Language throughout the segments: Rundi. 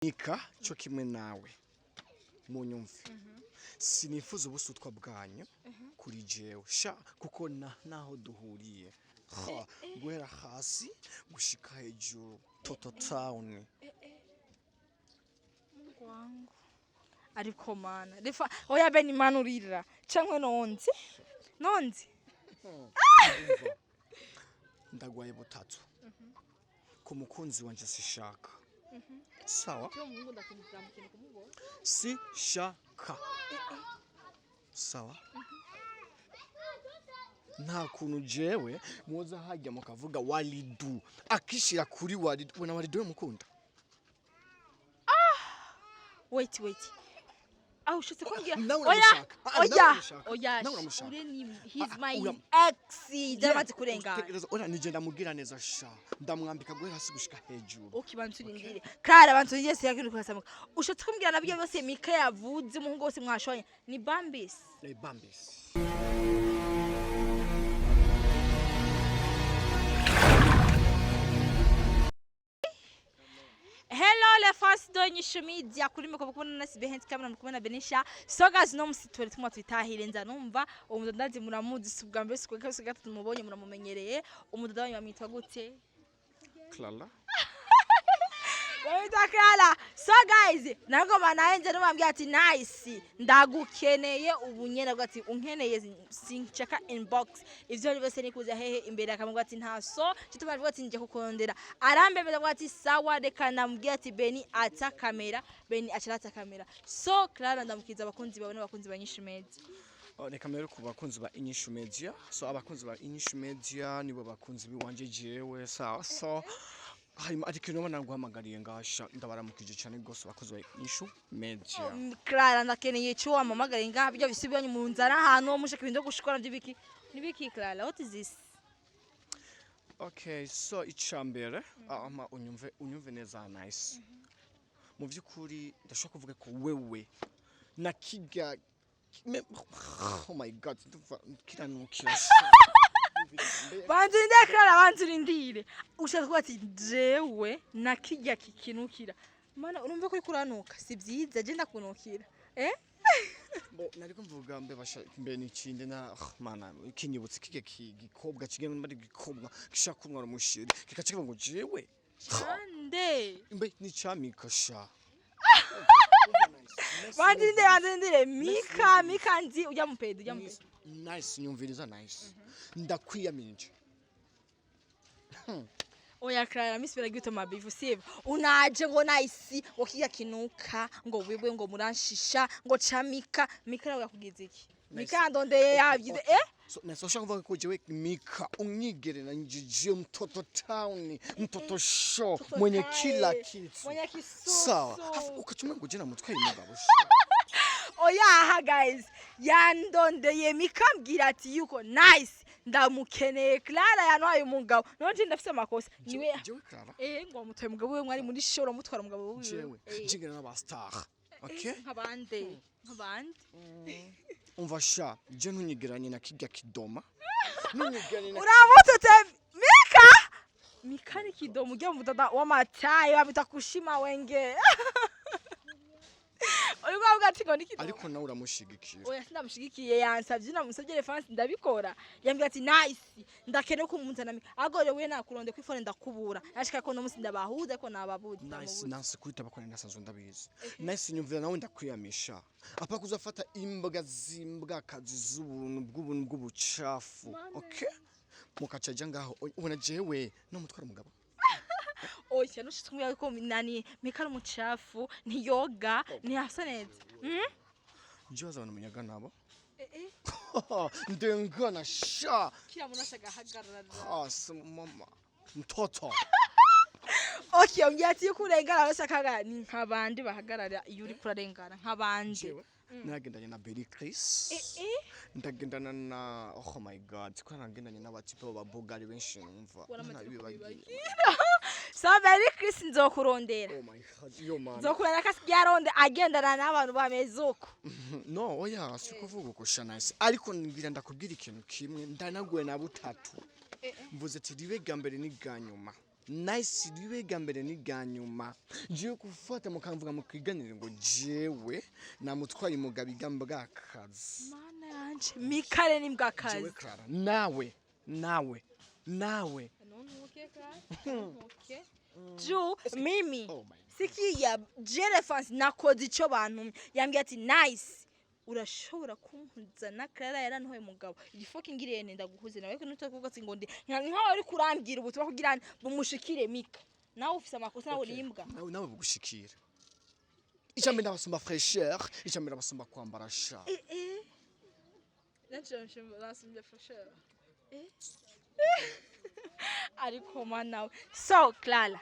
nika cyo kimwe nawe munyumve sinifuza ubusutwa bwanyu kuri jewe sha kuko naho duhuriye guhera hasi gushika hejuru toto town wangu ariko mana refa oya beni manurira cankwe nonzi ndagwaye butatu ku mukunzi wanje sishaka sawa si shaka sawa nta kuntu jewe muza hajya mukavuga walidu akishira kuri walidu ubona walidu mukunda wait aho shitse kumbwira oya ure ni he's my ex jamaze kurenga ora nije ndamugira neza sha ndamwambika gwe hasi gushika hejuru ukibanturindire Clara abantu yese yakiri kwasamuka ushitse kumbwira nabyo byose Mika yavuze umuhungu wose mwashoye ni Bambis Hello les fans de INYISHU media kuri miko kubona nasi behind camera mukubona Benisha so guys no musitore tumwa twitahire nza numva umudandazi muramuzi subwa mbese ko kase gatatu mubonye muramumenyereye umudandazi bamwitwa gute Clara Clara so guys nangoma nayenze numambye ati nice ndagukeneye ubunyera bwati unkeneye sinchaka inbox ivyo ari bose nikuza hehe imbere akamubwa ati ntaso citubavuga ati nje kukondera arambebera bwati sawa reka namubwiye ati Beni ata kamera Beni acharata kamera so Clara ndamukiza abakunzi bawe n'abakunzi ba INYISHU media reka mbere ku bakunzi ba INYISHU media so abakunzi ba INYISHU media nibo bakunzi biwanje jewe sawa so Haima ariko no guhamagariye ngasha ndabaramukije cyane gose bakoze ba INYISHU media Clara ndakeneye cyo wamamagariye ngaha byo bisubiranye mu nzara hano mushaka ibintu gushikora ndibiki nibiki Clara what is this okay so icambere ama unyumve neza nice mu byukuri ndashaka kuvuga ko wewe nakiga oh my god kiranukira Banzinde Clara banzurindire ushaka kuba ati jewe nakijya kikinukira mana urumva ko kuranuka si byiza je ndakunukira bo nariko mvuga mbe basha mbe n'ikindi na mana ikinyibutse kige gikobwa kigeme muri gikobwa gishaka umwana mushiri kikacika ngo jewe ande mbe ni chamika sha banzinde Mika nzi ujya mupede nice nyumviriza nice ndakwiyaminje oya Clara misbera gito mabivu sieve unaje ngo nice wakiya kinuka ngo wewe ngo muranshisha ngo chamika Mika yakugize iki Mika ndondeye yabyize so nasa ushaka kuvuga ko jewe Mika unyigere na njije mtoto town mtoto show mwenye kila kitu mwenye kisu sawa ukachuma ngo jena mutwe imugabo oya guys yandondeye Mika mbwira ati yuko nice ndamukeneye Clara yanwaye umugabo none ndafise amakosa niwe jewe Clara ngo mutwe mugabo we mwari muri shoro mutwara umugabo we jewe jingena n'aba star okay nkabande umva sha je ntunyigeranye na kijya kidoma ntunyigeranye na uramutute Mika ni kidomo ujya mu dada wa matayi babita kushima wenge Oya ugati ngo nikidomo ariko nawe uramushigikira oya sindamushigikiye yansavye namusavye reference ndabikora yambwiye ati nice ndakene ko umunzana Mika agore we nakuronde kwifone ndakubura yashika ko no musi ndabahuza ko nababuzi nice kwita bakone nasanzwe ndabizi nice nyumvira nawe ndakwiyamisha apa kuzafata imbwa zimbwa kazi z'ubuntu bw'ubucafu okay mukacaja ngaho ubona jewe no mutwara umugabo oya nushitsumwe ko nani Mika n'umucafu ntiyoga ntihasa neza Joza banamunyaga nabo ndengana sha kila munashaga hagarara hasi mama mtoto okay ongiyati kurengana bashakaga ni nkabandi bahagarara iyo uri kurarengana nkabandi nagendanye na Berry Chris ndagendana na oh my god ko nagendanye n'abatipe b'ababogari benshi numva nabibagiye so Berry Chris nzokurondera oh my god yo man nzokurana kasyaronde agendana n'abantu bamezuko no oya sikuvuga uko nice ariko ngira ndakubwira ikintu kimwe ndanaguye na butatu mvuze ati ribe gambere ni ganyuma nice ribe gambere ni ganyuma je kufata mukamvuga mukiganire ngo jewe namutwaye umugabo igamba kazi mana yanje mikale ni mbwakazi jewe Clara nawe okay Clara okay Ju mimi sikia Jelefans nakoze ico bantu yambwiye ati nice urashobora kumpuza na Clara yarantoye mugabo igifoka ingiriye nenda guhuze nawe ko nutakuvuga ngo ndi nkaho uri kurambwira ubutuba kugira bumushikire mika nawe ufise amakosa nawe rimbwa nawe bugushikira icambe ndabasumba fraîcheur icambe ndabasumba kwambara sha Nacho ndabasumba fraîcheur ariko mana so Clara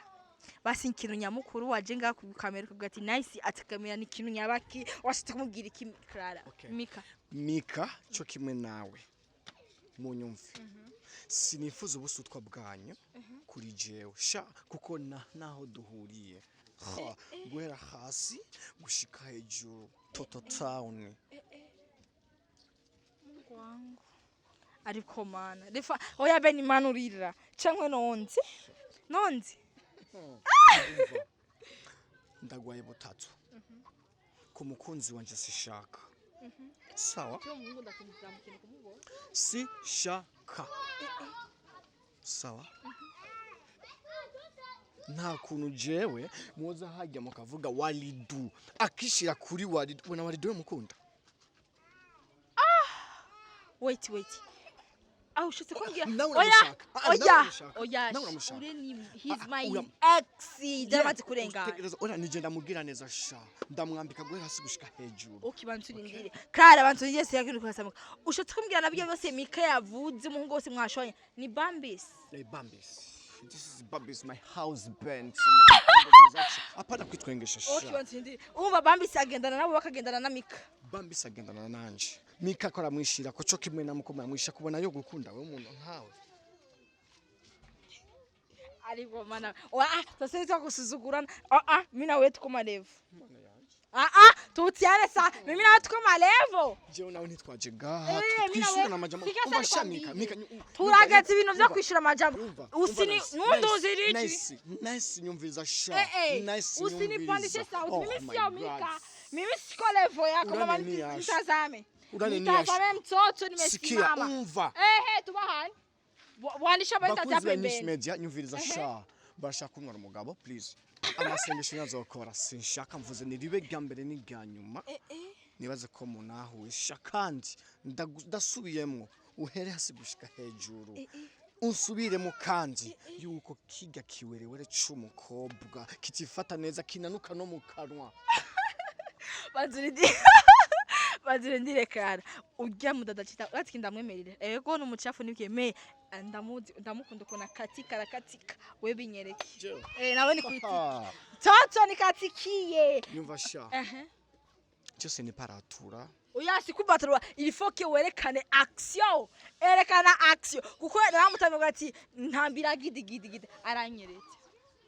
basi ikintu nyamukuru waje nga ku kamera kuvuga ati nice atakamera ni ikintu nyabaki washite kumubwira iki Clara Mika cyo kimwe nawe munyumve sinifuza ubusutwa bwanyu kuri jewe sha kuko naho duhuriye guhera hasi gushika hejuru toto town wangu ariko mana refa oya beni manurira cankwe nonzi ndagwaye butatu ku mukunzi wanje sishaka sawa sishaka sawa nta kuntu jewe muza hajya mukavuga walidu akishira kuri walidu ubona walidu mukunda wait au shitse kumbwira oya ure ni he's my ex damaze kurenga ora nije ndamubwira neza sha ndamwambika gwe hasi gushika hejuru ukibanturindire Clara banturindire se yakiri kwasamuka ushatse kumbwira nabyo byose Mika yavuze umuhungu wose mwashonye ni Bambis this is Bambis my husband apana kwitwengesha sha ukibanturindire umva Bambis agendana nabo bakagendana na Mika Bambis agendana nanje Mika kora mwishira ko cyo kimwe namukoma mwisha kubona yo gukunda we umuntu nkawe ariko mana sasa twakusuzugurana mimi nawe tukoma levo tutiane sa mimi nawe tukoma levo jewe nawe ntitwaje gaha twishura na majambo ubashamika Mika turagetse ibintu byo kwishura majambo usini nunduzi riki nice nyumviza sha nice usini pandishe sa mimi sio Mika mimi siko levo yako mama nitazame Nitazame mtoto nimesimama. Tubahani. Wanisha benda tapembeni. Media nyumviriza sha. Basha kunwa umugabo please. Amasengesho yazokora sinshaka mvuze ni ribe gambere ni ganyuma. Nibaze ko munahuye sha kandi ndasubiyemwo uhere hasi gushika hejuru. Unsubiremo kandi yuko kiga kiwerewere c'umukobwa kitifata neza kinanuka no mu kanwa. Bazirindire Clara ujya mudadacita ati ndamwemerere ego n'umucafu nibweme ndamukunda kona katika we binyereke nawe ni kwiti toto ni katikiye yumva sha cyose ni paratura oya sikubatura il faut que werekane action erekana action kuko namutamye ati ntambira gidi aranyeretse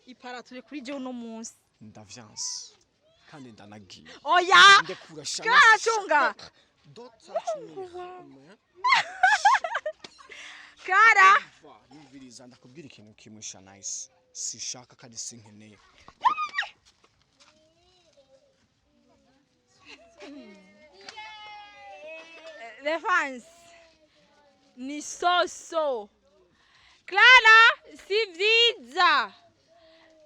iparature kuri je uno munsi ndavyanse kandi ndanagiye oya ndekura sha kachunga Clara yumviriza ndakubwira ikintu kimwe sha nice sishaka kandi sinkeneye the fans ni so Clara sivyiza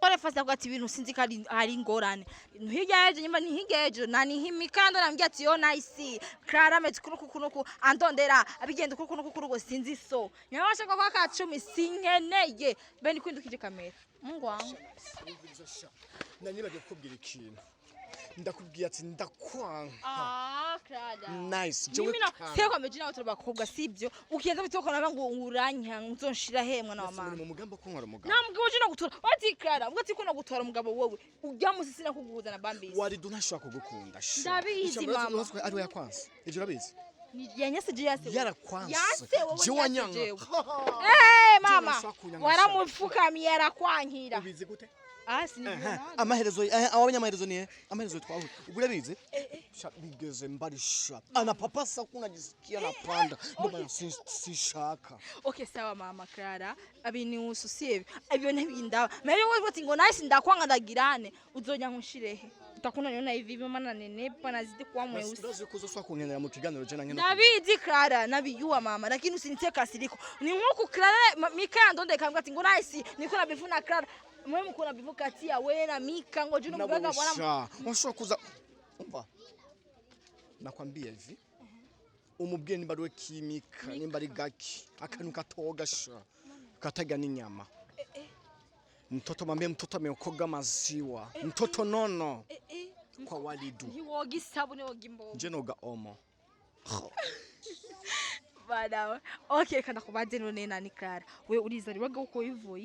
Kore fasa kwa ibintu sinzi kari ari ngorane hirya yeje nyuma ni hirya yeje nani himikando nambye ati yo nice Clara meti kunuku andondera abigenda kunuku sinzi so nyabasha kwa 10 sinkeneye beni kwindukije kamera mungu wangu nanibaje kubwira ikintu ndakubwiye ati ndakwanka Clara nice jewe seko amejina watu bakobwa sibyo ukiyenza bitoko naba ngo uranya nzonshira hemwe na mama mu mugambo ko nkora umugabo namugabo je nagutora wati Clara ubwo ko nagutora umugabo wowe ujya musisi nakuguza na Bambisi wari dunashaka kugukunda ndabizi mama ari yakwanse ivyo urabizi yanyase je yase yarakwanse je wanyanga mama waramufukamye yarakwankira ubizi gute sinibona amaherezo abanyamaherezo niye amaherezo twahuye ubwo urabizi bigeze mbarisha anapapasa kunajisikia napanda ndio maana sishaka. Okay sawa mama Clara abini ususiye ibyo ntibindaba meyo wewe ati ngo nice ndakwanga ndagirane uzonya nkushirehe utakuna niona hivi maana nenepa nazidi kuwa mweusi ndozi kuzoswa kungenera mu kiganiro je nangena David Clara nabiyuwa mama lakini usinitie kasiriko ni nkuko Clara Mika ndonde kambwa ati ngo nice niko nabivuna Clara mwe mko nabivuka ati ya we na Mika ngo juno mgaga bwana washobora kuza umva nakwambia hivi umubwiye nimba rwe kimika nimba ari gaki akanuka togasha kataga n'inyama mtoto mwambie mtoto ameokoga maziwa mtoto nono kwa walidu hiwogi sabuni wogi mboga je noga omo badawe okay kana kubaze none nani Clara we urizariwaga uko ivo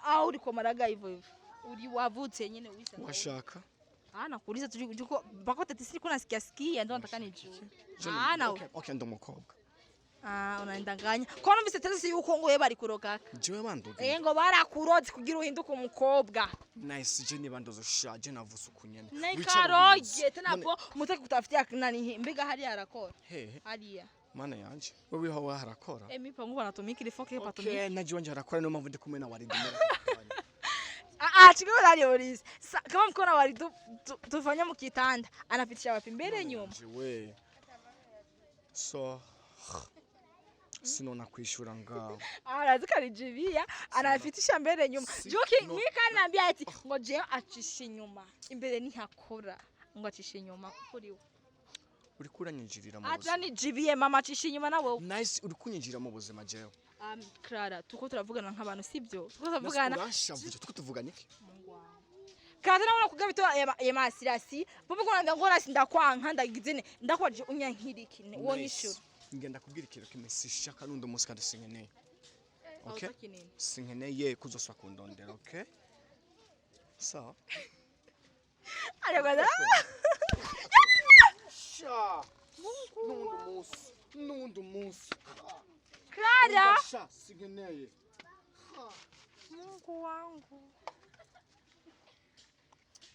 au uriko maraga ivo uri wavutse nyene wisa washaka nakuuliza tuko bako tati kuna sikia ndio nataka nijue okay ndo mukobwa unandanganya kono mbise tese yuko ngo bari kurogaka jewe banduga ngo barakuroze kugira uhinduka umukobwa nice je ni bandozo shaje navuze ukunyene nikaroge tenabo mutake kutafutia nani mbega hari harakora hariya mana yanje wewe hawa harakora mipa ngo banatumikira ifoke patumika okay naje wanje harakora no mpamvu ndi kumwe na waridimera chikao nani Boris kama mkona wali tufanya mkitanda anapitisha wapi mbele nyuma we so sinona kwishura ngao lazika lijivia anapitisha mbele nyuma Joki Mika ananiambia ati ngoje achishe nyuma imbere ni hakora ngo achishe nyuma kuri urikura nyinjirira mu buzima atani jivie mama achishe nyuma nawe nice urikunyinjira mu buzima jewe Clara tuko turavugana nk'abantu sibyo tuko turavugana urashavuje tuko tuvugana iki kaza naona kugabito ya masirasi popo kuna ngora sindakwanka ndagizene ndakwaje unyankiriki wonyishura ngenda kubwira ikintu kimesisha kanundo musi kandi sinkeneye okay sinkeneye kuzoswa kundondera okay so aragada sha nundo musi Clara sinkeneye Mungu wangu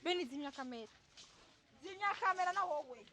Beni zimya kamera na wowe